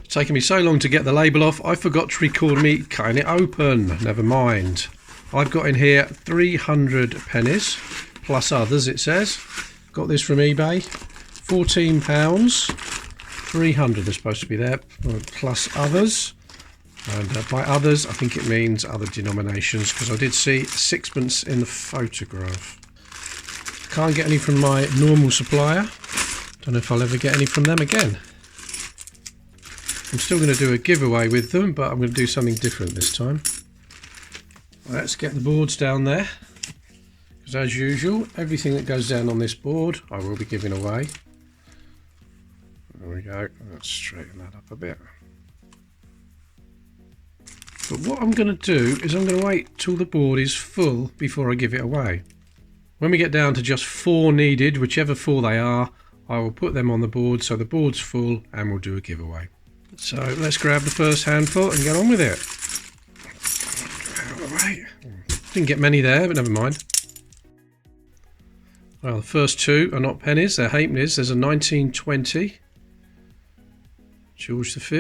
Taking me so long to get the label off, I forgot to record me cutting it open. Never mind. I've got in here 300 pennies, plus others it says. Got this from eBay. £14. 300 are supposed to be there, plus others. And by others, I think it means other denominations, because I did see sixpence in the photograph. Can't get any from my normal supplier. Don't know if I'll ever get any from them again. I'm still going to do a giveaway with them, but I'm going to do something different this time. Let's get the boards down there, because as usual, everything that goes down on this board I will be giving away. There we go. Let's straighten that up a bit. But what I'm going to do is I'm going to wait till the board is full before I give it away. When we get down to just 4 needed, whichever 4 they are, I will put them on the board so the board's full and we'll do a giveaway. So let's grab the first handful and get on with it. Didn't get many there, but never mind. Well, the first 2 are not pennies, they're halfpennies. There's a 1920 George V,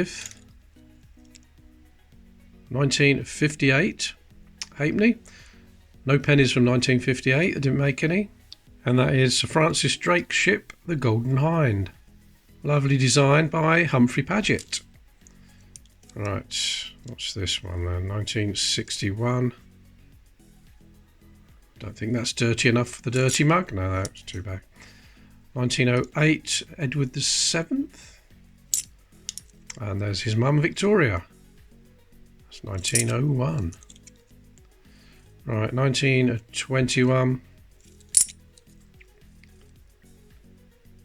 1958 halfpenny. No pennies from 1958, I didn't make any. And that is Sir Francis Drake's ship, the Golden Hind. Lovely design by Humphrey Paget. Right, what's this one then? 1961. Don't think that's dirty enough for the dirty mug. No, that's too bad. 1908, Edward VII. And there's his mum, Victoria. That's 1901. Right, 1921.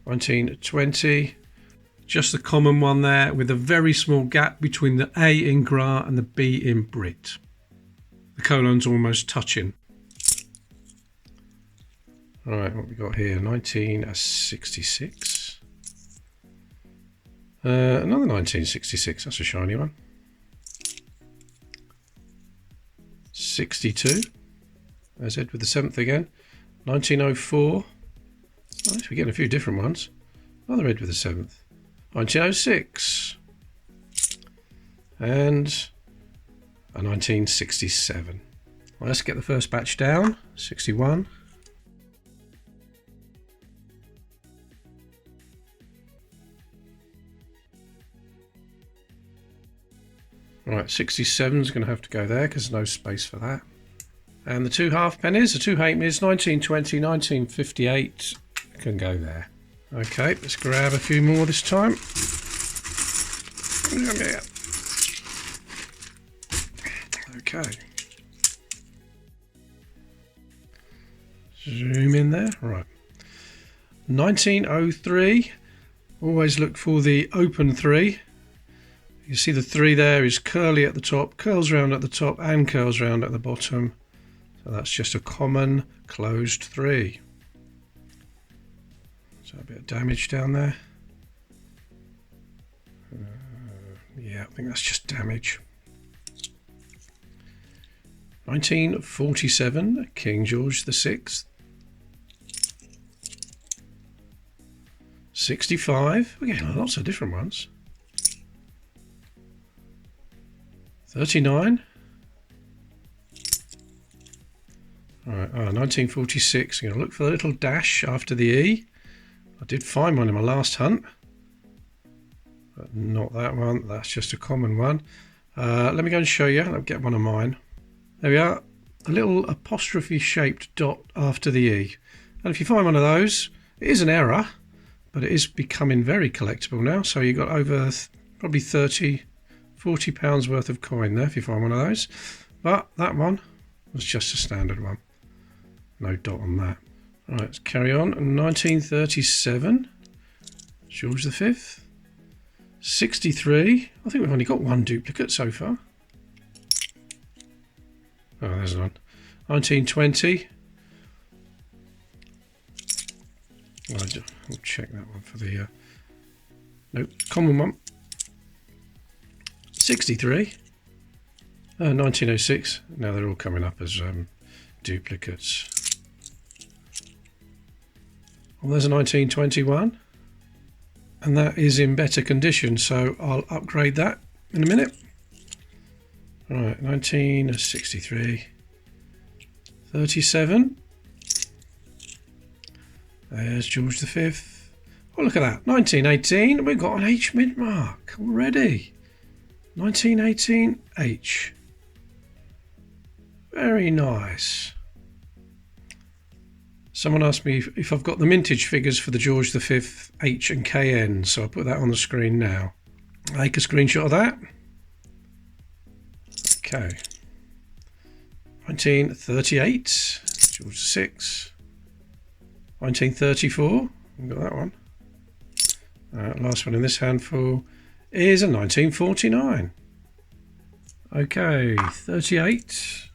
1920. Just the common one there with a very small gap between the A in Gras and the B in Brit. The colon's almost touching. Right, what we got here? 1966. Another 1966. That's a shiny one. 62. There's Edward VII again. 1904. Nice, we're getting a few different ones. Another Edward VII. 1906. And a 1967. Well, let's get the first batch down. 61. Right, 67 is going to have to go there because there's no space for that. And the 2 halfpennies, the 2 halfpennies, 1920, 1958 can go there. Okay, let's grab a few more this time. Okay. Zoom in there. Right. 1903. Always look for the open 3. You see the 3 there is curly at the top, curls round at the top and curls round at the bottom. So that's just a common closed 3. So a bit of damage down there. Yeah, I think that's just damage. 1947, King George VI. 65, we're getting lots of different ones. 39. Alright, 1946. I'm going to look for the little dash after the E. I did find one in my last hunt. But not that one. That's just a common one. Let me go and show you. I'll get one of mine. There we are. A little apostrophe shaped dot after the E. And if you find one of those, it is an error, but it is becoming very collectible now. So you've got over probably 30, 40 pounds worth of coin there if you find one of those. But that one was just a standard one. No dot on that. Right, let's carry on. 1937, George V. 63. I think we've only got one duplicate so far. Oh, there's one. 1920. I'll check that one for the... nope, common one. 63. 1906. Now they're all coming up as duplicates. Well, there's a 1921. and that is in better condition, so I'll upgrade that in a minute. Right, 1963, 37. There's George V. Oh, look at that, 1918. We've got an H mint mark already. 1918 H. Very nice. Someone asked me if I've got the mintage figures for the George V H and KN, so I'll put that on the screen now. Take a screenshot of that. Okay. 1938, George VI. 1934, we've got that one. Last one in this handful is a 1949. Okay, 38,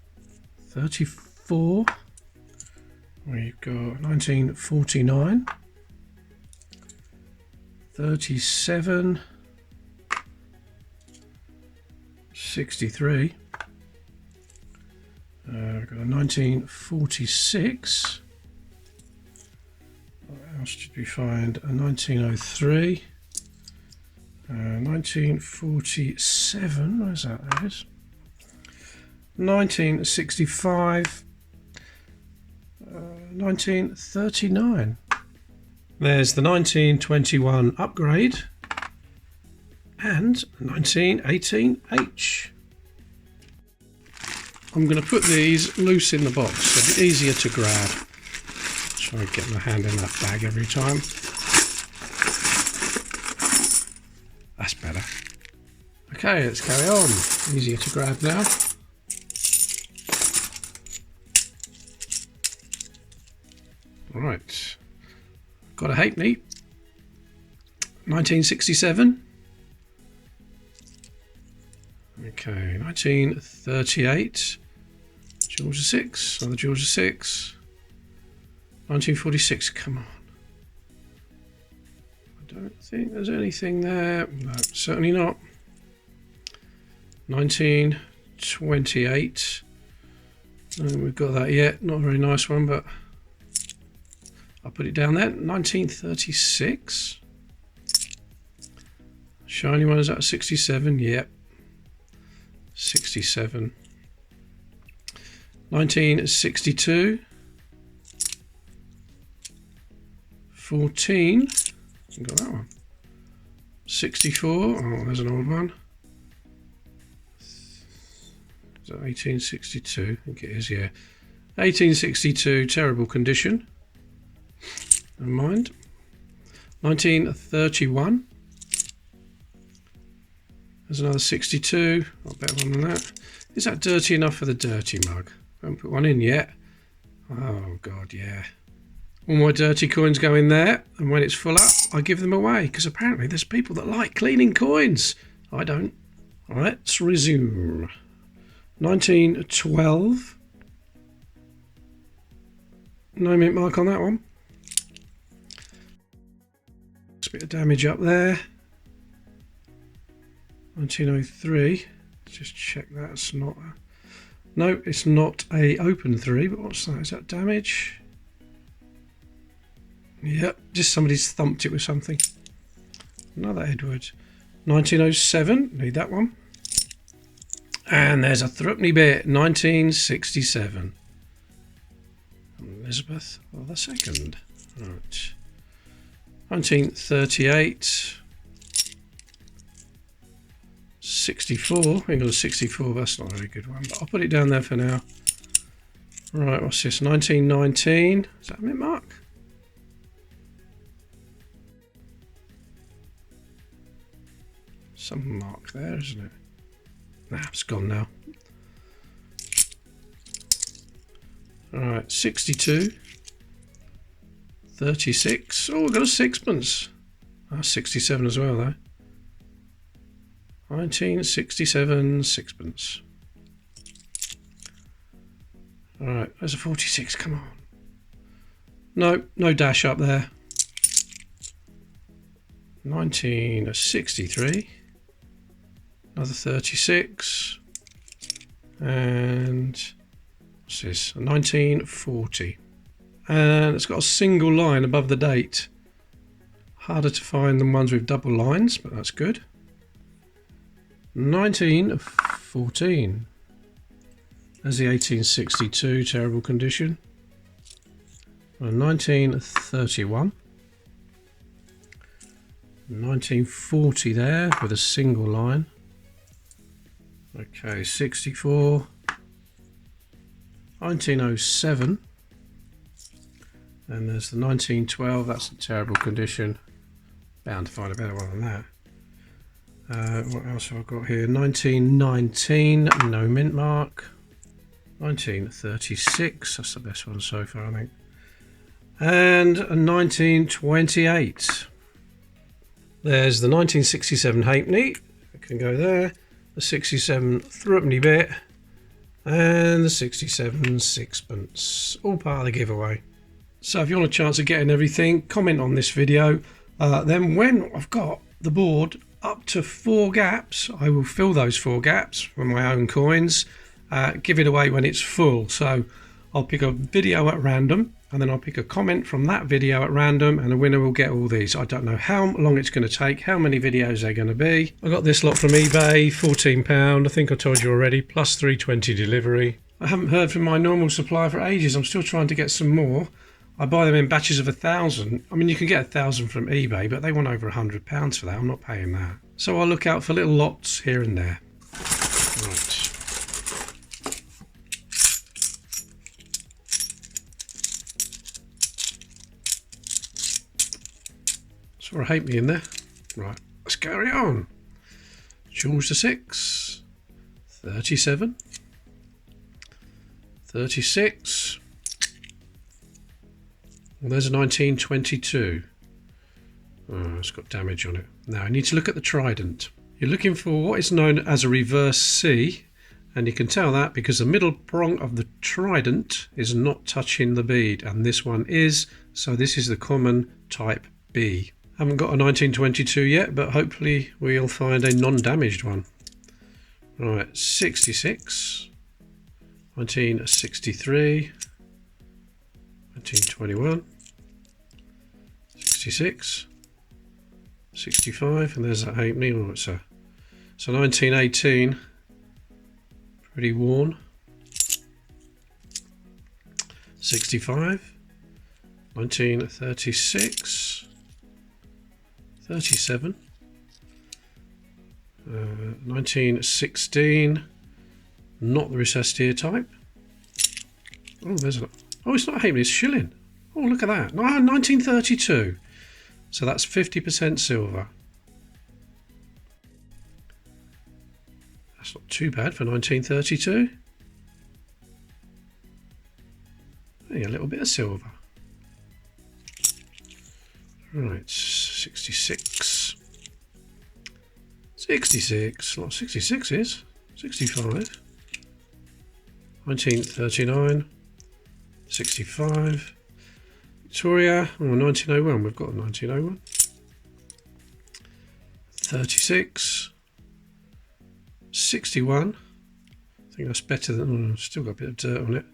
34. We've got 1949, 37, 63. We've got a 1946. What else did we find? A 1903. 1947. Where's that? There it is. 1965. 1939. There's the 1921 upgrade and 1918 H. I'm going to put these loose in the box so it'll be easier to grab. Try and get my hand in that bag every time. That's better. Okay, let's carry on. Easier to grab now. Right, got a halfpenny. 1967. Okay, 1938. George VI, another George VI. 1946, come on. I don't think there's anything there. No, certainly not. 1928. No, we've got that yet. Not a very nice one, but I'll put it down there. 1936. Shiny one, is that 67? Yep. 67. 1962. 14. Got that one. 64. Oh, there's an old one. Is that 1862? I think it is, yeah. 1862, terrible condition. Never mind. 1931. There's another 62. Not a better one than that. Is that dirty enough for the dirty mug? I haven't put one in yet. Oh, God, yeah. All my dirty coins go in there, and when it's full up, I give them away, because apparently there's people that like cleaning coins. I don't. All right, let's resume. 1912. No mint mark on that one. A bit of damage up there. 1903. Just check that's not a... No, it's not a open 3, but what's that? Is that damage? Yep, just somebody's thumped it with something. Another Edward. 1907, need that one. And there's a threepenny bit, 1967. Elizabeth the second. Right. 1938. 64. We got a 64, that's not a very good one, but I'll put it down there for now. Right, what's this? 1919. Is that a mint mark? Some mark there, isn't it? Nah, it's gone now. Alright, 62. 36. Oh, we've got a sixpence. That's 67 as well, though. 1967 sixpence. Alright, there's a 46, come on. No, no dash up there. 1963. Another 36. And what's this? 1940. And it's got a single line above the date. Harder to find than ones with double lines, but that's good. 1914. There's the 1862, terrible condition. 1931. 1940 there with a single line. Okay, 64. 1907. And there's the 1912, that's a terrible condition. Bound to find a better one than that. What else have I got here? 1919, no mint mark. 1936, that's the best one so far, I think. And 1928. There's the 1967 halfpenny, it can go there. The 67 threepenny bit. And the 67 sixpence, all part of the giveaway. So if you want a chance of getting everything, comment on this video. Then when I've got the board up to 4 gaps, I will fill those 4 gaps with my own coins, give it away when it's full. So I'll pick a video at random, and then I'll pick a comment from that video at random, and the winner will get all these. I don't know how long it's going to take, how many videos they're going to be. I got this lot from eBay, £14, I think I told you already, plus £3.20 delivery. I haven't heard from my normal supplier for ages. I'm still trying to get some more. I buy them in batches of 1,000. I mean, you can get 1,000 from eBay, but they want over £100 for that. I'm not paying that. So I'll look out for little lots here and there. Right. Saw a halfpenny in there. Right, let's carry on. George VI. 37. 36. Well, there's a 1922. Oh, it's got damage on it. Now I need to look at the trident. You're looking for what is known as a reverse C, and you can tell that because the middle prong of the trident is not touching the bead, and this one is, so this is the common type B. Haven't got a 1922 yet, but hopefully we'll find a non-damaged one. Right, 66, 1963, 1921, 66, 65, and there's that halfpenny. Oh, it's a, so 1918, pretty worn. 65, 1936, 37, 1916, not the recessed ear type. Oh, there's a, oh, it's not a halfpenny, it's shilling. Oh, look at that. No, 1932. So that's 50% silver. That's not too bad for 1932. Hey, a little bit of silver. Right, 66. 66. A lot of 66 is. 65. 1939. 65. Victoria. Oh, 1901. We've got a 1901. 36. 61. I think that's better than. Oh, still got a bit of dirt on it.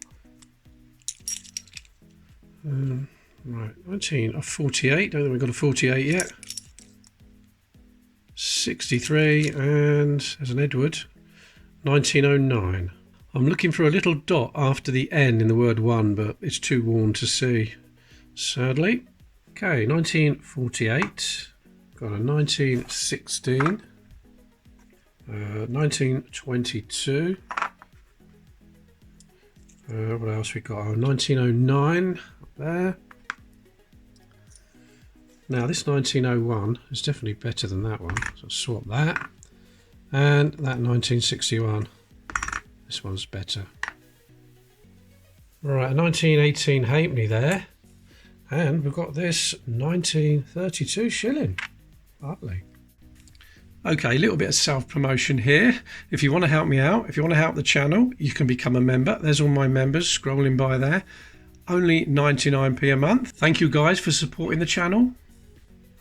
Right, 1948. Don't think we've got a 48 yet. 63, and there's an Edward. 1909. I'm looking for a little dot after the N in the word one, but it's too worn to see, sadly. Okay, 1948. Got a 1916. 1922. What else we got? Oh, 1909 up there. Now this 1901 is definitely better than that one, so I'll swap that. And that 1961, this one's better. Right, a 1918 halfpenny there. And we've got this 1932 shilling. Lovely. Okay, a little bit of self-promotion here. If you want to help me out, if you want to help the channel, you can become a member. There's all my members scrolling by there. Only 99p a month. Thank you guys for supporting the channel.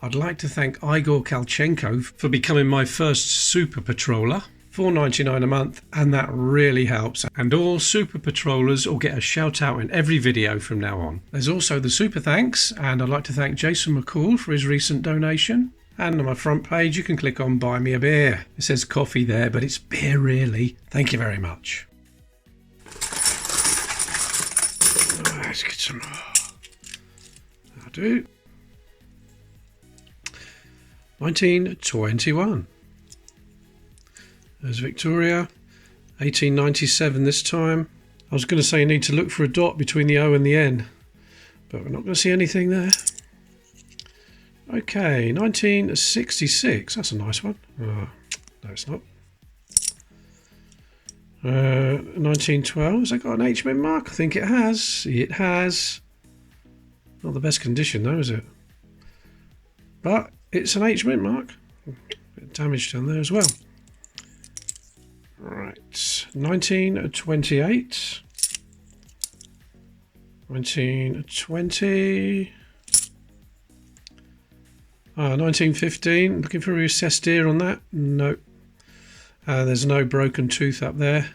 I'd like to thank Igor Kalchenko for becoming my first super patroller. $4.99 a month, and that really helps. And all super patrollers will get a shout out in every video from now on. There's also the super thanks, and I'd like to thank Jason McCall for his recent donation. And on my front page you can click on buy me a beer. It says coffee there, but it's beer really. Thank you very much. Let's get some more. I'll do. 1921. There's Victoria. 1897 this time. I was going to say you need to look for a dot between the O and the N, but we're not going to see anything there. Okay, 1966. That's a nice one. Oh, no, it's not. 1912. Has that got an H-mint mark? I think it has. It has. Not the best condition though, is it? But it's an H-mint mark. A bit of damage down there as well. Right. 1928. 1920. 1915. Looking for a recessed ear on that? No. There's no broken tooth up there.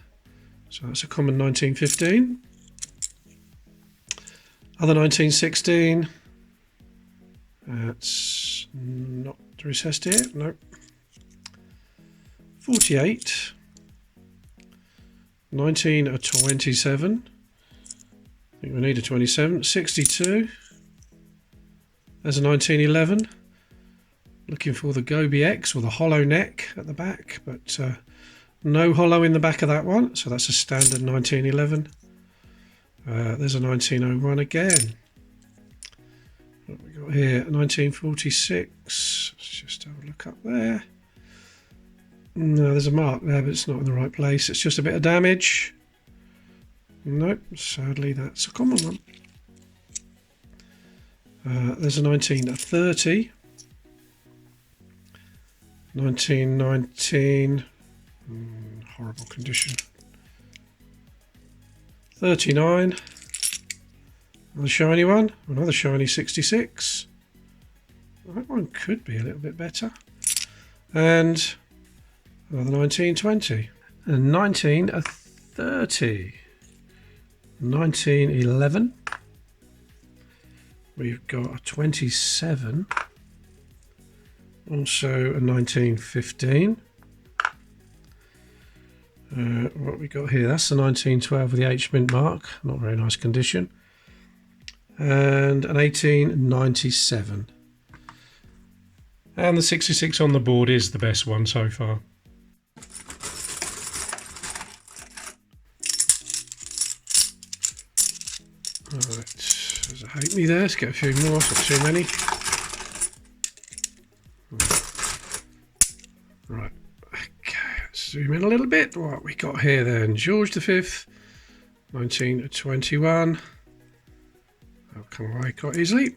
So that's a common 1915. Other 1916. That's not recessed ear. No. 48. 1927. I think we need a 27. 62. There's a 1911. Looking for the Gobi X or the hollow neck at the back, but no hollow in the back of that one, so that's a standard 1911. There's a 1901 again. What have we got here? 1946. Let's just have a look up there. No, there's a mark there, but it's not in the right place. It's just a bit of damage. Nope, sadly that's a common one. There's a 1930. 1919, horrible condition. 39, another shiny one, another shiny 66. That one could be a little bit better. And another 1920. And 1930. 1911. We've got a 27. Also a 1915. What we got here? That's the 1912 with the H-mint mark. Not very nice condition. And an 1897. And the 66 on the board is the best one so far. Alright, there's a halfpenny there. Let's get a few more, not too many. Right, okay, let's zoom in a little bit. What we got here then? George V, 1921. That'll come away quite easily.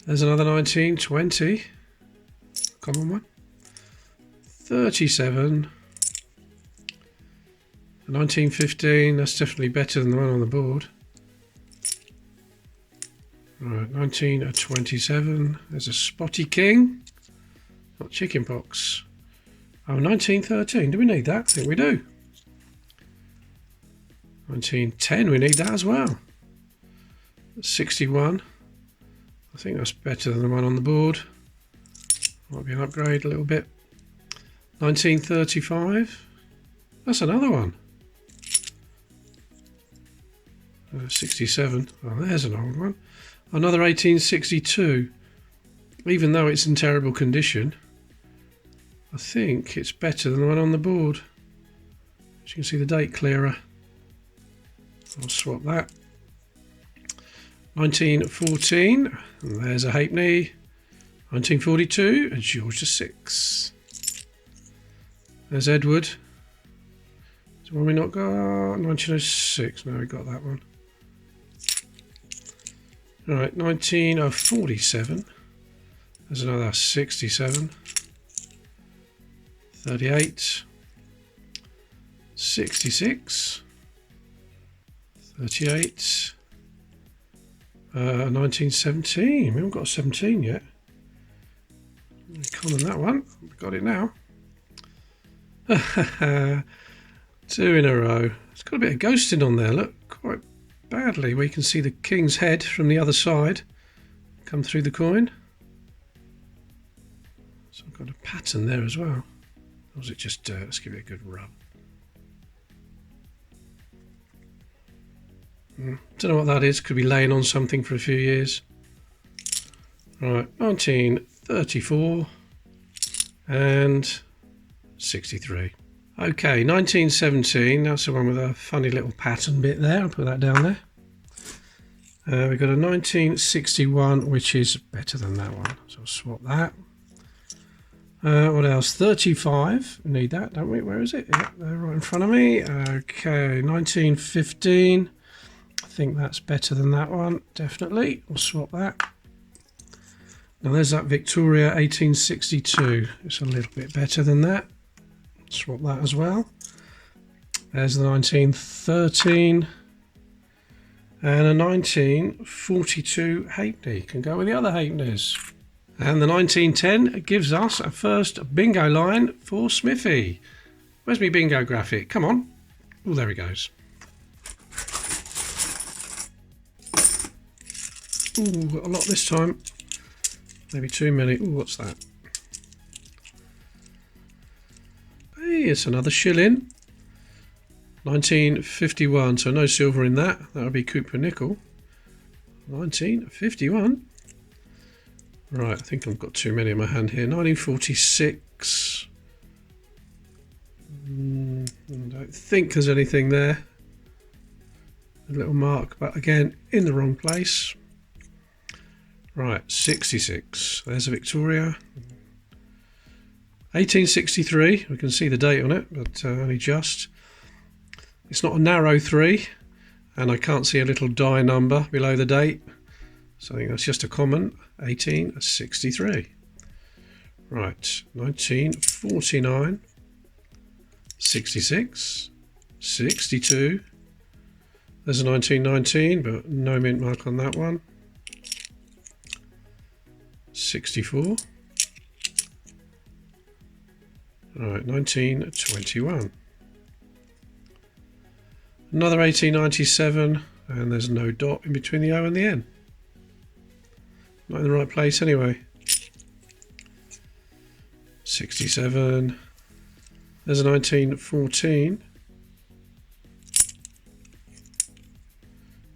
There's another 1920. Common one. 37. 1915, that's definitely better than the one on the board. Right, 1927. There's a Spotty King. Not chicken pox. Oh, 1913. Do we need that? I think we do. 1910. We need that as well. 61. I think that's better than the one on the board. Might be an upgrade a little bit. 1935. That's another one. 67. Oh, there's an old one. Another 1862. Even though it's in terrible condition, I think it's better than the one on the board. As you can see the date clearer. I'll swap that. 1914. And there's a halfpenny. 1942. And George VI. There's Edward. So one we not got? 1906. No, we got that one. Right, 1947. There's another 67. 38. 66. 38. 1917. We haven't got a 17 yet. Common that one. We've got it now. Two in a row. It's got a bit of ghosting on there, look, quite badly. We can see the king's head from the other side come through the coin. So I've got a pattern there as well. Or was it just dirt? Let's give it a good rub. Don't know what that is. Could be laying on something for a few years. Right, 1934 and 63. Okay, 1917. That's the one with a funny little pattern bit there. I'll put that down there. We've got a 1961, which is better than that one. So I'll swap that. What else? 35. We need that, don't we? Where is it? Yeah, they're right in front of me. Okay, 1915. I think that's better than that one, definitely. We'll swap that. Now there's that Victoria 1862. It's a little bit better than that. Swap that as well. There's the 1913 and a 1942 halfpenny. Can go with the other halfpennies. And the 1910 gives us a first bingo line for Smithy. Where's my bingo graphic? Come on. Oh, there he goes. Ooh, got a lot this time. Maybe too many. Ooh, what's that? Hey, it's another shilling. 1951, so no silver in that. That would be Cooper nickel. 1951. Right, I think I've got too many in my hand here. 1946. I don't think there's anything there. A little mark, but again, in the wrong place. Right, 66. There's a Victoria. 1863. We can see the date on it, but only just. It's not a narrow 3, and I can't see a little die number below the date. So I think that's just a common. 1863. Right, 1949. 66. 62. There's a 1919, but no mint mark on that one. 64. Right, 1921. Another 1897, and there's no dot in between the O and the N. Not in the right place anyway. 67. There's a 1914.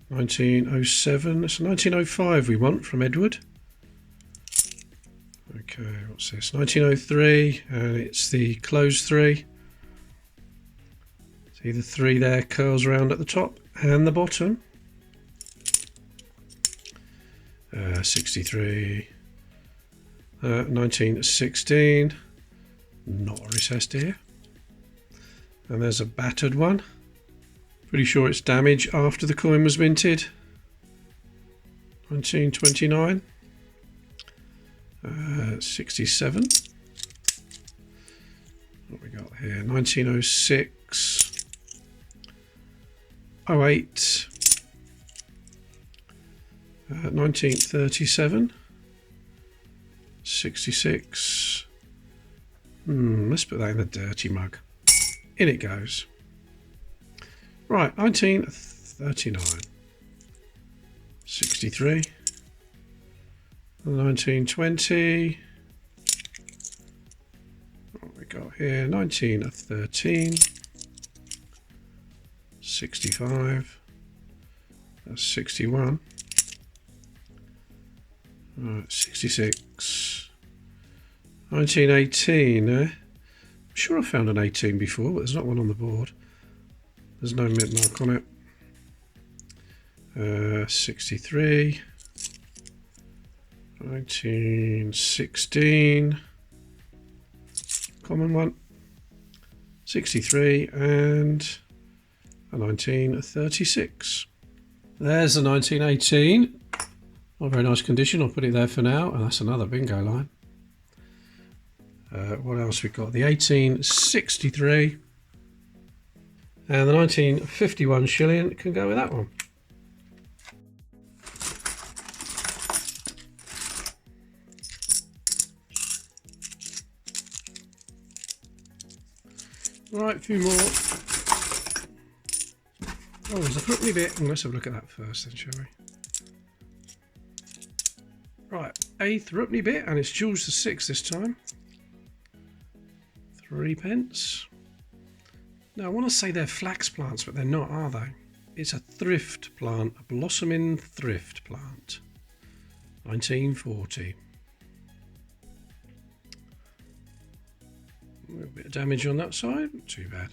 1907. It's a 1905 we want from Edward. Okay, what's this? 1903, and it's the closed 3. See the 3 there curls around at the top and the bottom. 63. 1916. Not a recessed here. And there's a battered one. Pretty sure it's damage after the coin was minted. 1929. 67. What we got here? 1906. 08. 1937. 66. Let's put that in the dirty mug. In it goes. Right, 1939. 63. 1920. What we got here? 1913. 65. That's 61. Right, 66. 1918. I'm sure I found an 18 before, but there's not one on the board. There's no mint mark on it. 63. 1916. Common one. 63 and a 1936. There's the 1918. Not very nice condition. I'll put it there for now. And that's another bingo line. What else we got? The 1863 and the 1951 shilling can go with that one. Right, a few more. Oh, there's a threepenny bit. Let's have a look at that first then, shall we? Right, a threepenny bit, and it's Jules the 6th this time. 3p. Now, I want to say they're flax plants, but they're not, are they? It's a thrift plant, a blossoming thrift plant. 1940. A little bit of damage on that side, not too bad.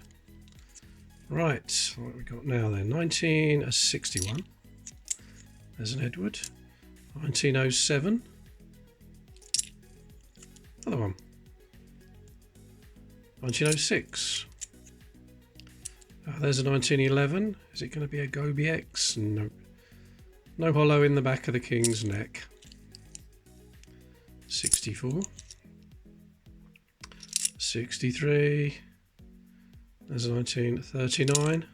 Right, what have we got now then? 1961. There's an Edward. 1907. Another one. 1906. There's a 1911. Is it going to be a Gobi X? No. No hollow in the back of the king's neck. 64. 63. There's a 1939.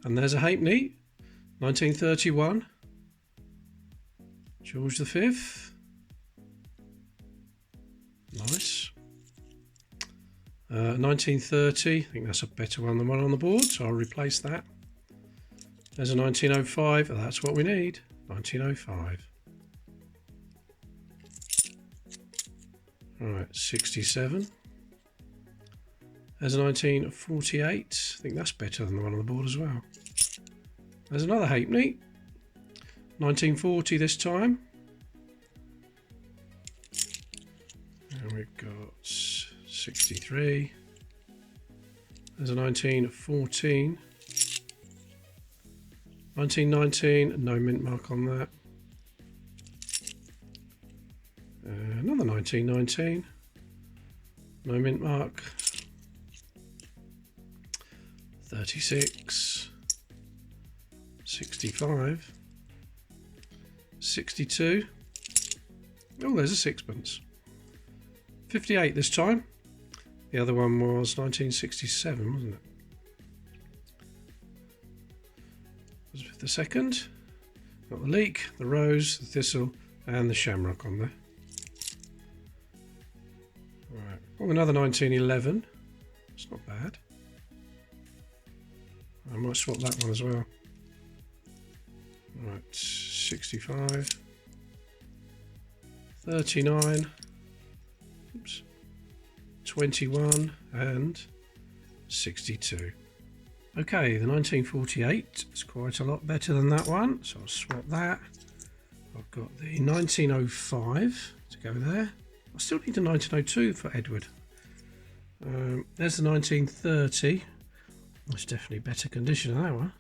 And there's a halfpenny. 1931. George V. Nice. 1930. I think that's a better one than one on the board, so I'll replace that. There's a 1905. That's what we need. 1905. Right, 67. There's a 1948. I think that's better than the one on the board as well. There's another halfpenny. 1940 this time. And we've got 63. There's a 1914. 1919, no mint mark on that. Another 1919, no mint mark. 36. 65. 62. Oh, there's a sixpence. 58 this time. The other one was 1967, wasn't it? The second. Got the leek, the rose, the thistle, and the shamrock on there. Right. Oh, another 1911. It's not bad. I might swap that one as well. Right, 65. 39. Oops. 21 and 62. Okay, the 1948 is quite a lot better than that one, so I'll swap that. I've got the 1905 to go there. I still need a 1902 for Edward. There's the 1930. That's definitely better condition than that one.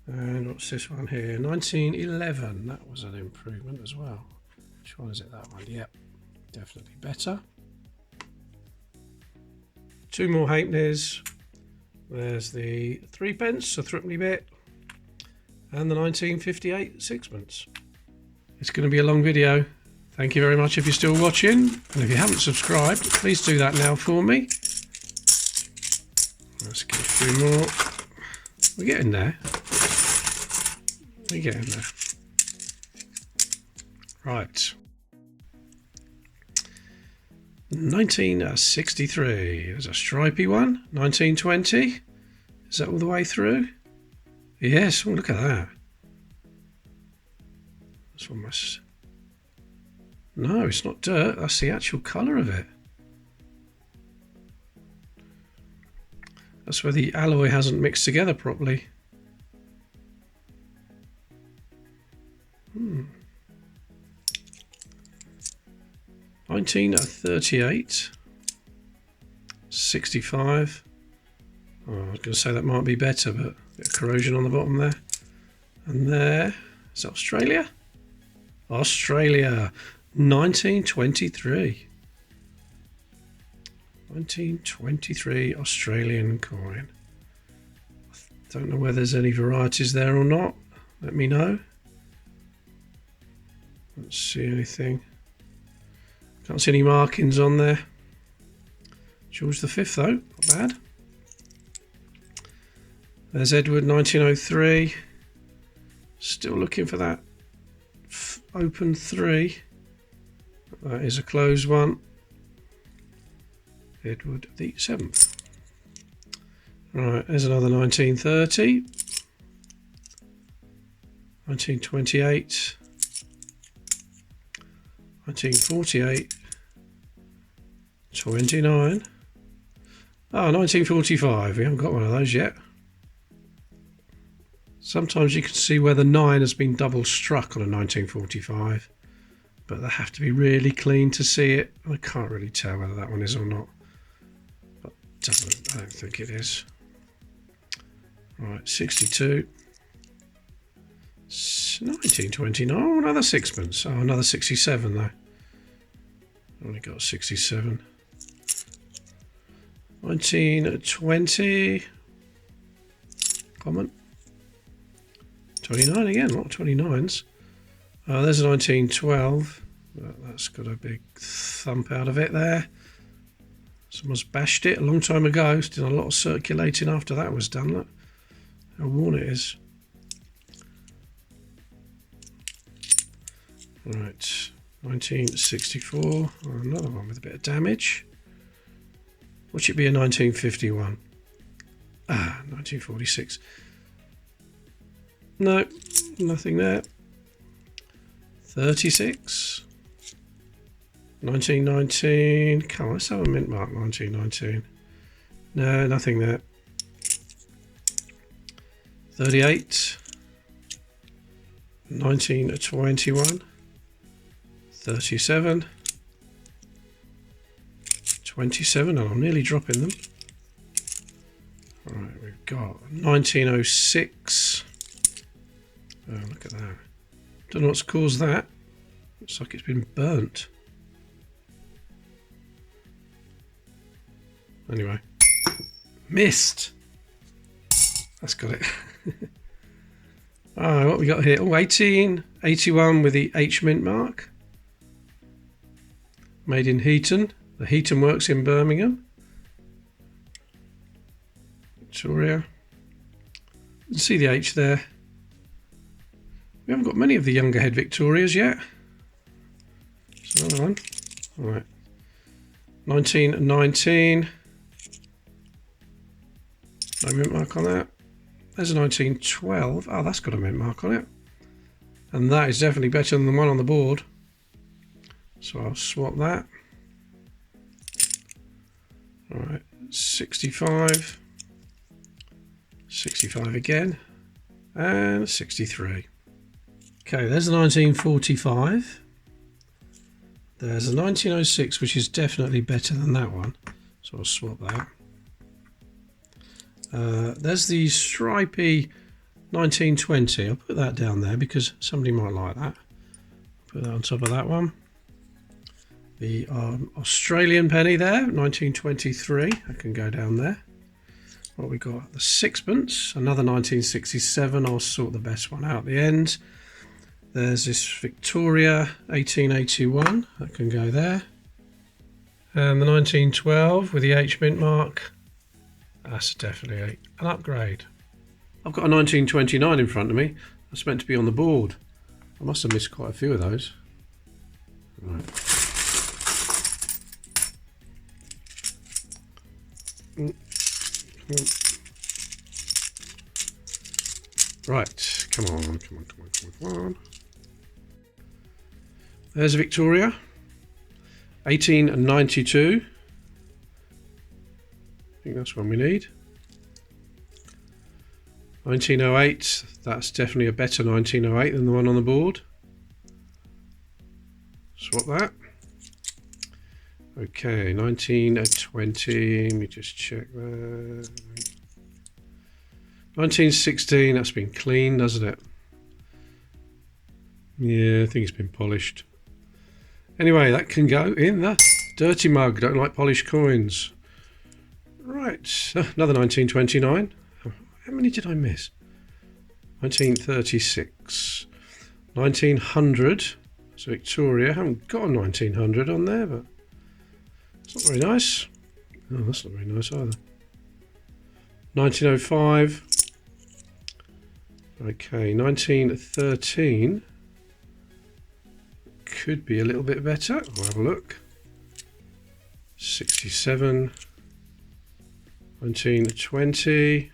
And what's this one here? 1911. That was an improvement as well. Which one is it? That one? Yep, definitely better. Two more halfpennies. There's the 3p, a threepenny bit, and the 1958 sixpence. It's going to be a long video. Thank you very much if you're still watching, and if you haven't subscribed, please do that now for me. Let's get a few more. We're getting there. We're getting there. Right. 1963. There's a stripy one. 1920. Is that all the way through? Yes. Oh, look at that. That's almost. No, it's not dirt. That's the actual colour of it. That's where the alloy hasn't mixed together properly. 1938. 65. Oh, I was going to say that might be better, but a bit of corrosion on the bottom there. And there. Is that Australia? Australia. 1923. 1923 Australian coin. I don't know whether there's any varieties there or not. Let me know. Don't see anything. Can't see any markings on there. George V though, not bad. There's Edward 1903. Still looking for that open 3. That is a closed one. Edward the 7th. Right, there's another 1930, 1928, 1948, 29. Oh, 1945. We haven't got one of those yet. Sometimes you can see where the 9 has been double struck on a 1945, but they have to be really clean to see it. I can't really tell whether that one is or not, but I don't think it is. Right, 62, 1929. Oh, another sixpence. Oh, another 67 though. Only got 67. 1920. Common. 29 again, a lot of 29s. There's a 1912. That's got a big thump out of it there. Someone's bashed it a long time ago. Still a lot of circulating after that was done. Look how worn it is. Right, 1964. Another one with a bit of damage. What should be a 1951? 1946. No, nothing there. 36. 1919. Come on, let's have a mint mark. 1919. No, nothing there. 38. 1921. 37. 27, and I'm nearly dropping them. Right, we've got 1906. Oh, look at that. Don't know what's caused that. Looks like it's been burnt. Anyway. Missed! That's got it. Alright, what we got here? Oh, 1881 with the H mint mark. Made in Heaton. The Heaton Works in Birmingham. Victoria. You can see the H there. We haven't got many of the younger head Victorias yet. There's another one. Alright. 1919. No mint mark on that. There's a 1912. Oh, that's got a mint mark on it. And that is definitely better than the one on the board. So I'll swap that. Alright, 65. 65 again. And 63. Okay, there's a 1945. There's a 1906, which is definitely better than that one. So I'll swap that. There's the stripy 1920. I'll put that down there because somebody might like that. Put that on top of that one. The Australian penny there, 1923. I can go down there. What we got? The sixpence, another 1967. I'll sort the best one out at the end. There's this Victoria, 1881. That can go there. And the 1912 with the H mint mark. That's definitely an upgrade. I've got a 1929 in front of me. That's meant to be on the board. I must have missed quite a few of those. Right. Right, come on. There's Victoria, 1892. I think that's one we need. 1908, that's definitely a better 1908 than the one on the board. Swap that. Okay, 1920, let me just check that. 1916, that's been cleaned, hasn't it? Yeah, I think it's been polished. Anyway, that can go in the dirty mug. Don't like polished coins. Right, another 1929. How many did I miss? 1936. 1900. So Victoria. I haven't got a 1900 on there, but it's not very nice. Oh, that's not very nice either. 1905. Okay, 1913. Could be a little bit better. I'll have a look. 67, 1920,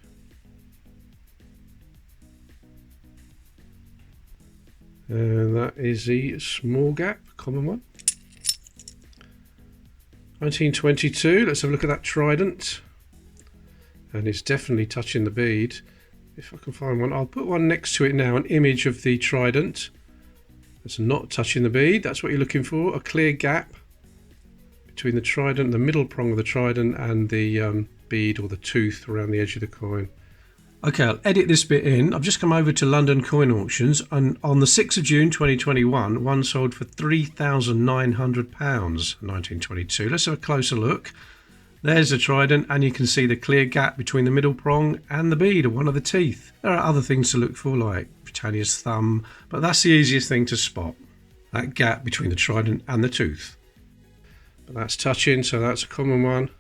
and that is the small gap, common one. 1922, let's have a look at that trident, and it's definitely touching the bead. If I can find one, I'll put one next to it now, an image of the trident. It's not touching the bead, that's what you're looking for, a clear gap between the trident, the middle prong of the trident, and the bead or the tooth around the edge of the coin. Okay, I'll edit this bit in. I've just come over to London Coin Auctions, and on the 6th of June 2021, one sold for £3,900, 1922. Let's have a closer look. There's the trident, and you can see the clear gap between the middle prong and the bead, or one of the teeth. There are other things to look for, like Britannia's thumb, but that's the easiest thing to spot, that gap between the trident and the tooth. But that's touching, so that's a common one.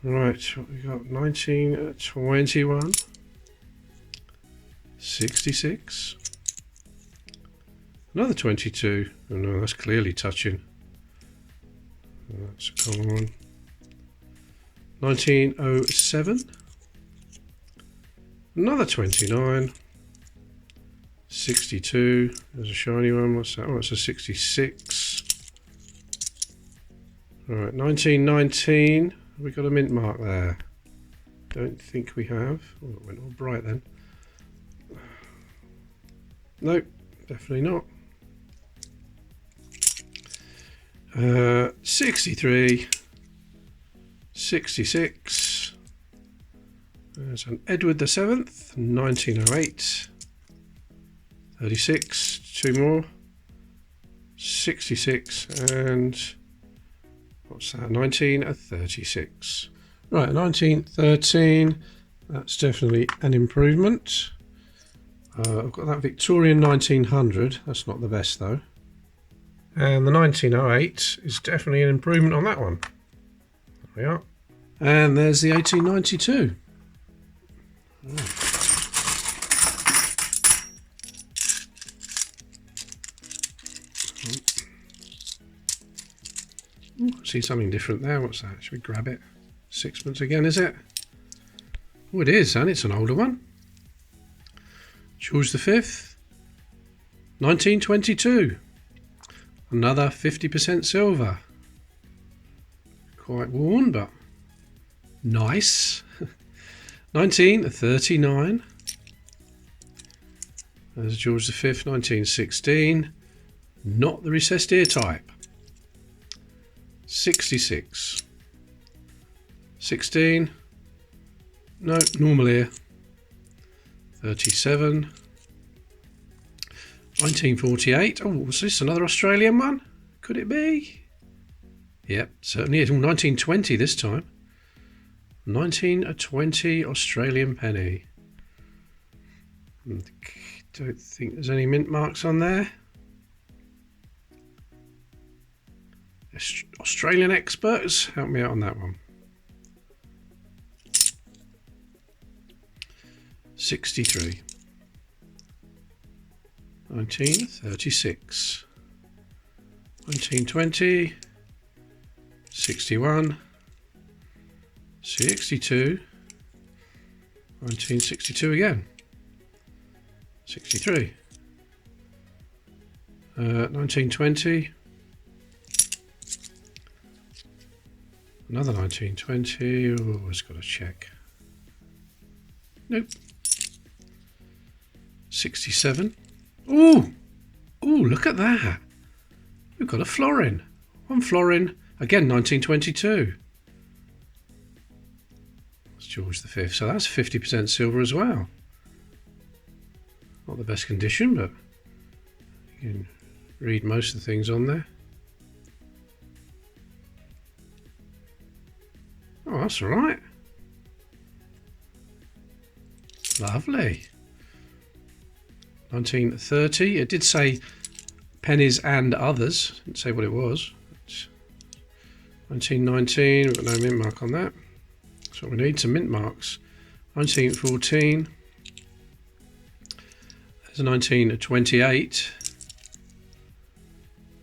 Right, what we got? 1921, 66, another 22. Oh no, that's clearly touching. That's a common one. 1907, another 29, 62. There's a shiny one. What's that? Oh, it's a 66. Right, 1919. Have we got a mint mark there? Don't think we have. Oh, it went all bright then. Nope, definitely not. 63, 66. There's an Edward the 7th, 1908. 36, two more. 66 and what's that? 1936. Right, 1913. That's definitely an improvement. I've got that Victorian 1900. That's not the best though. And the 1908 is definitely an improvement on that one. There we are. And there's the 1892. See something different there. What's that? Should we grab it? Sixpence again, is it? Oh, it is, and it's an older one. George V, 1922. Another 50% silver. Quite worn, but nice. 1939. There's George V, 1916. Not the recessed ear type. 66. 16. No, normal ear. 37. 1948. Oh, was this another Australian one? Could it be? Yep, certainly is. 1920 this time. 1920 Australian penny. Don't think there's any mint marks on there. Australian experts, help me out on that one. 63. 1936. 1920. 61. 62. 1962 again. 63. 1920. Another 1920. Oh, it's got to check. Nope. 67. Oh, look at that. We've got a florin. One florin. Again, 1922. That's George V. So that's 50% silver as well. Not the best condition, but you can read most of the things on there. Oh, that's all right. Lovely. 1930. It did say pennies and others. It didn't say what it was. 1919. We've got no mint mark on that. That's what we need, some mint marks. 1914. There's a 1928.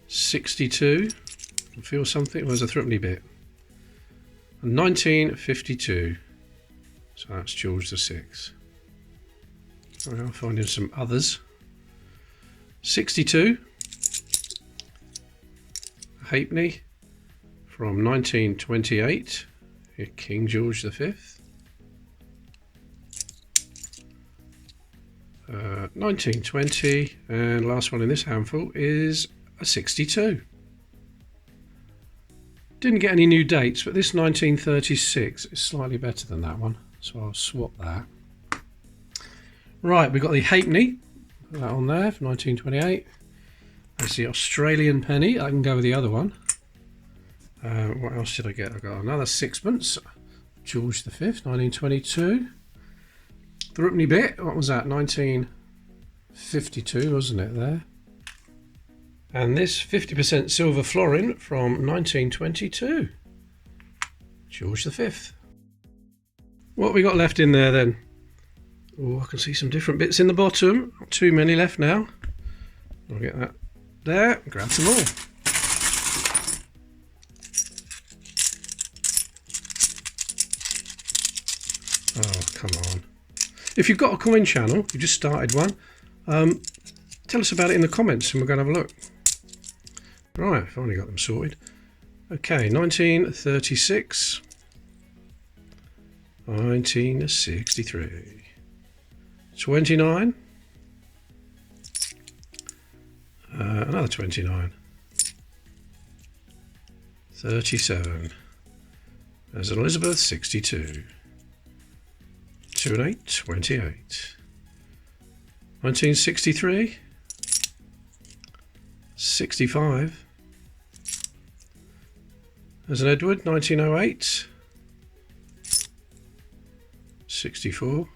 62. feel something. There's a threepenny bit. 1952. So that's George VI. I'll find him some others. 62. A halfpenny from 1928. King George V. 1920, and last one in this handful is a 62. Didn't get any new dates, but this 1936 is slightly better than that one, so I'll swap that. Right, we've got the halfpenny, put that on there for 1928. There's the Australian penny. I can go with the other one. What else did I get? I got another sixpence, George V, 1922. Threepenny bit, what was that? 1952, wasn't it there? And this 50% silver florin from 1922. George V. What have we got left in there then? Oh, I can see some different bits in the bottom. Not too many left now. I'll get that there, grab some more. Oh, come on. If you've got a coin channel, you just started one, tell us about it in the comments and we're going to have a look. Right, finally got them sorted. Okay, 1936, 1963, 29, another 29, 37, there's an Elizabeth 62. 2 and 8, 28. 1963. 65. There's an Edward, 1908. 64.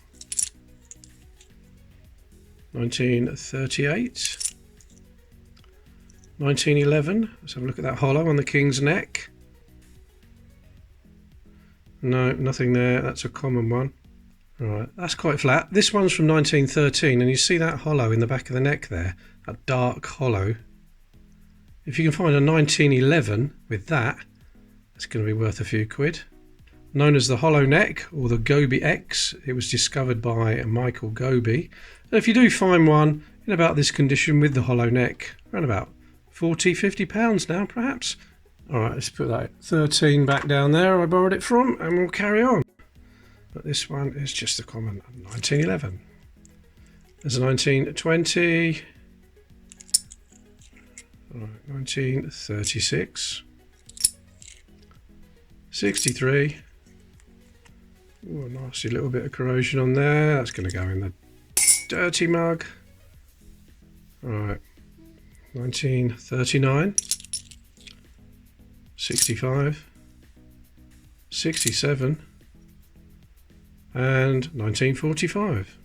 1938. 1911. Let's have a look at that hollow on the king's neck. No, nothing there. That's a common one. Right, that's quite flat. This one's from 1913, and you see that hollow in the back of the neck there, that dark hollow. If you can find a 1911 with that, it's going to be worth a few quid. Known as the hollow neck, or the Goby X, it was discovered by Michael Goby. And if you do find one in about this condition with the hollow neck, around about 40, 50 pounds now perhaps. Alright, let's put that 13 back down there I borrowed it from, and we'll carry on. But this one is just a common 1911. There's a 1920. Right, 1936. 63. Ooh, a nasty little bit of corrosion on there. That's going to go in the dirty mug. Right, 1939. 65. 67. And 1945.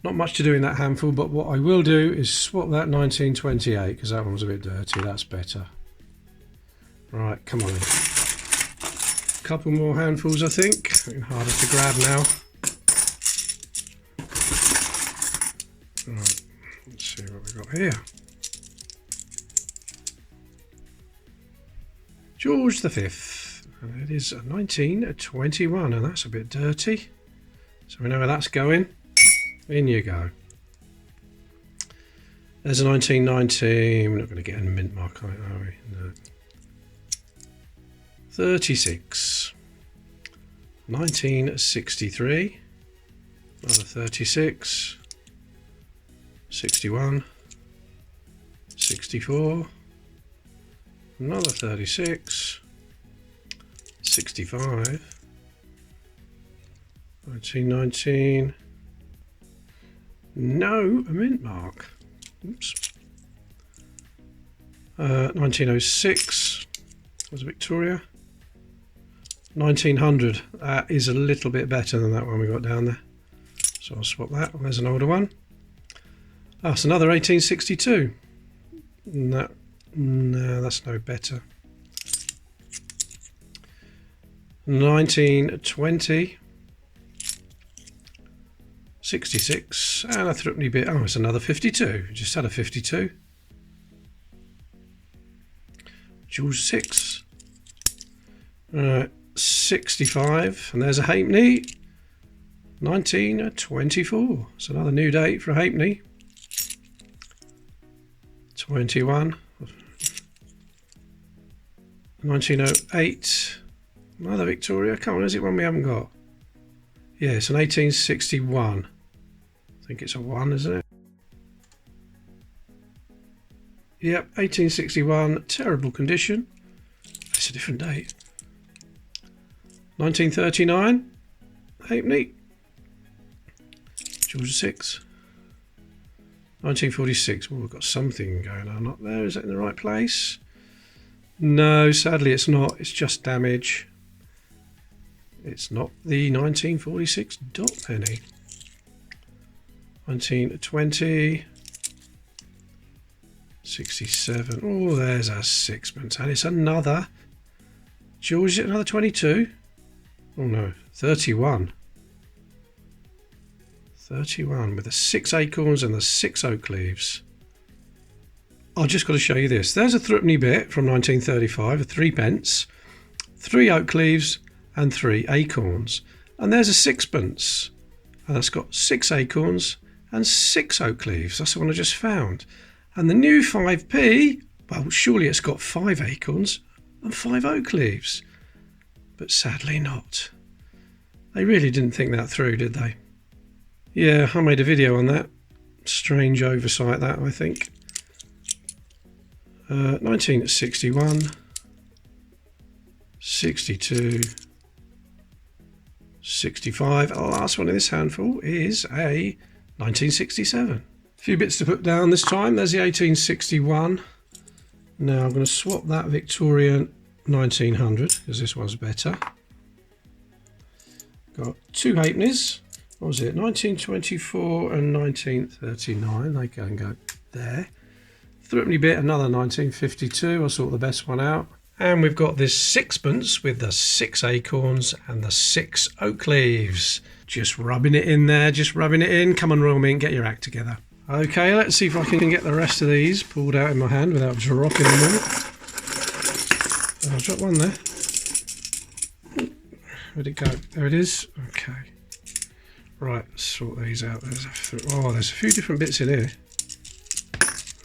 Not much to do in that handful, but what I will do is swap that 1928 because that one's a bit dirty. That's better. Right, come on in. Couple more handfuls, I think. Harder to grab now. Right, let's see what we've got here. George V. And it is 1921, and that's a bit dirty. So we know where that's going. In you go. There's a 1919. We're not going to get a mint mark on it, are we? No. 36. 1963. Another 36. 61. 64. Another 36. 65. 1919. No, a mint mark. Oops. 1906 was Victoria. 1900. That is a little bit better than that one we got down there. So I'll swap that. There's an older one. Oh, it's another 1862. No, that's no better. 1920. 66 and a threepenny bit. Oh, it's another 52. Just had a 52. George VI. 65, and there's a halfpenny. 1924. It's another new date for a halfpenny. 21. 1908. Another Victoria. Come on, is it one we haven't got? Yeah, it's an 1861. I think it's a 1, isn't it? Yep, 1861. Terrible condition. It's a different date. 1939. Halfpenny. George VI. 1946. Oh, we've got something going on up there. Is that in the right place? No, sadly it's not. It's just damage. It's not the 1946 dot penny. 1920. 67. Oh, there's a sixpence. And it's another. George, is it another 22? Oh no, 31. 31 with the 6 acorns and the 6 oak leaves. I've just got to show you this. There's a threepenny bit from 1935, a 3p, 3 oak leaves and 3 acorns. And there's a sixpence, and that's got 6 acorns and 6 oak leaves. That's the one I just found. And the new 5p, well, surely it's got 5 acorns and 5 oak leaves. But sadly not. They really didn't think that through, did they? Yeah, I made a video on that. Strange oversight, that, I think. 1961, 62, 65. The last one in this handful is a 1967. A few bits to put down this time. There's the 1861. Now I'm going to swap that Victorian 1900 because this one's better. Got 2 halfpennies. What was it? 1924 and 1939. They can go there. Threepenny bit, another 1952. I'll sort the best one out. And we've got this sixpence with the 6 acorns and the 6 oak leaves. Just rubbing it in there, just rubbing it in. Come on, Royal Mint, get your act together. Okay, let's see if I can get the rest of these pulled out in my hand without dropping them all. I'll drop one there. Where'd it go? There it is. Okay. Right, sort these out. There's a few different bits in here.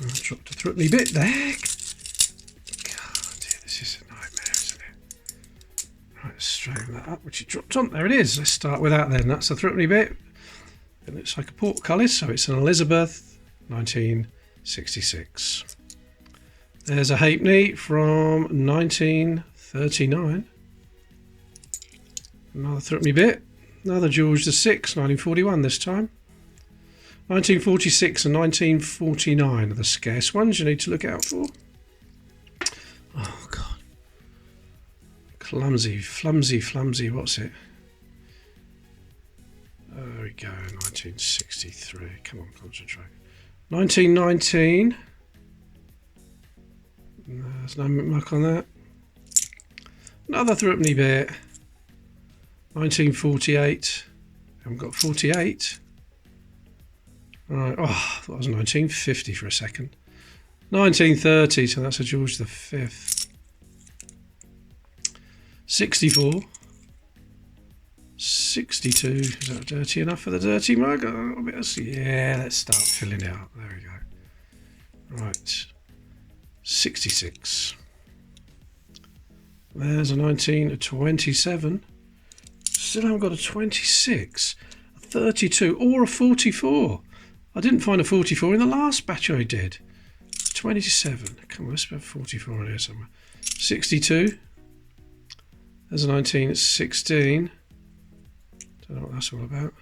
I dropped a threepenny bit there. God, dear, this is a nightmare, isn't it? Right, straighten that up, which it dropped on. There it is. Let's start with that then. That's the threepenny bit. It looks like a portcullis, so it's an Elizabeth 1966. There's a halfpenny from 1939. Another threepenny bit. Another George VI, 1941 this time. 1946 and 1949 are the scarce ones you need to look out for. Oh, God. Clumsy, flumsy, what's it? There we go, 1963. Come on, concentrate. 1919. There's no mark on that. Another threepenny bit. 1948. Haven't got 48. Right. Oh, I thought it was 1950 for a second. 1930, so that's a George V. 64. 62. Is that dirty enough for the dirty mug? Yeah, let's start filling it out. There we go. Right. 66. There's a 1927. Still haven't got a 26. A 32 or a 44. I didn't find a 44 in the last batch I did. 27. Come on, let's have 44 in here somewhere. 62. There's a 1916. Don't know what that's all about.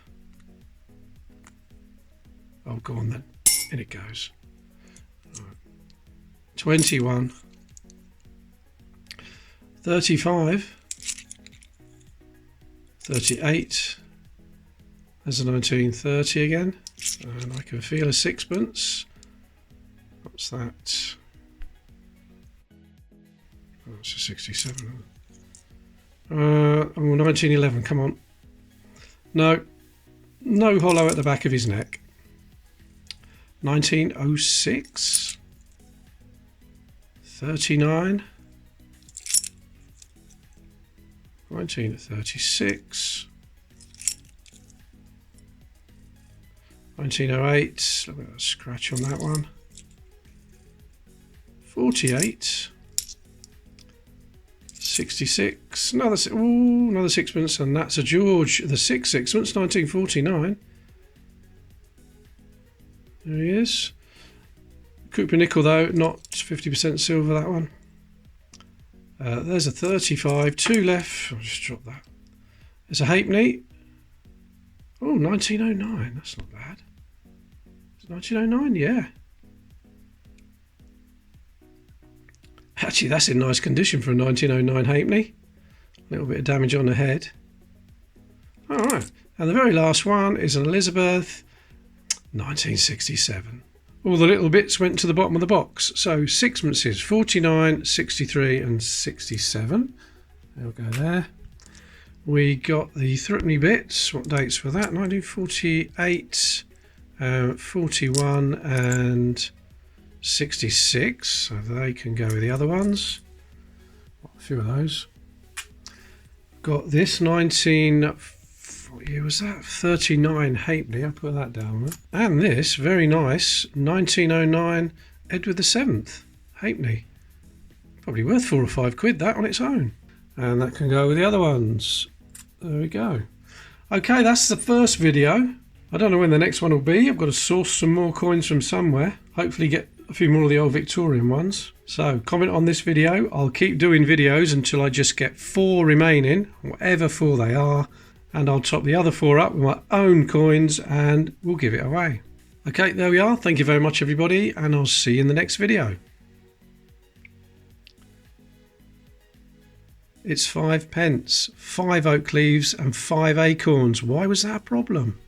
Oh, go on then. In it goes. Right. 21. 35. 38. There's a 1930 again. And I can feel a sixpence. What's that? Oh, it's a 67. 1911, come on. No. No hollow at the back of his neck. 1906. 39. 1936. 1908. Look at that scratch on that one. 48. 66. Another sixpence, and that's a George the Sixth Sixpence, 1949. There he is. Cooper nickel though, not 50% silver, that one. There's a 35, 2 left. I'll just drop that. There's a halfpenny. Oh, 1909, that's not bad. It's 1909, yeah. Actually, that's in nice condition for a 1909 halfpenny. A little bit of damage on the head. Alright, and the very last one is an Elizabeth, 1967. All the little bits went to the bottom of the box. So sixpences, 49, 63 and 67. They'll go there. We got the threepenny bits. What dates for that? 1948, 41 and 66. So they can go with the other ones. A few of those. Got this what year was that? 39 halfpenny. I'll put that down there. And this very nice 1909 Edward VII halfpenny. Probably worth £4 or £5 that on its own. And that can go with the other ones. There we go. Okay, that's the first video. I don't know when the next one will be. I've got to source some more coins from somewhere. Hopefully get a few more of the old Victorian ones. So comment on this video. I'll keep doing videos until I just get 4 remaining, whatever 4 they are. And I'll top the other 4 up with my own coins and we'll give it away. Okay, there we are. Thank you very much, everybody, and I'll see you in the next video. It's 5 pence, 5 oak leaves and 5 acorns. Why was that a problem?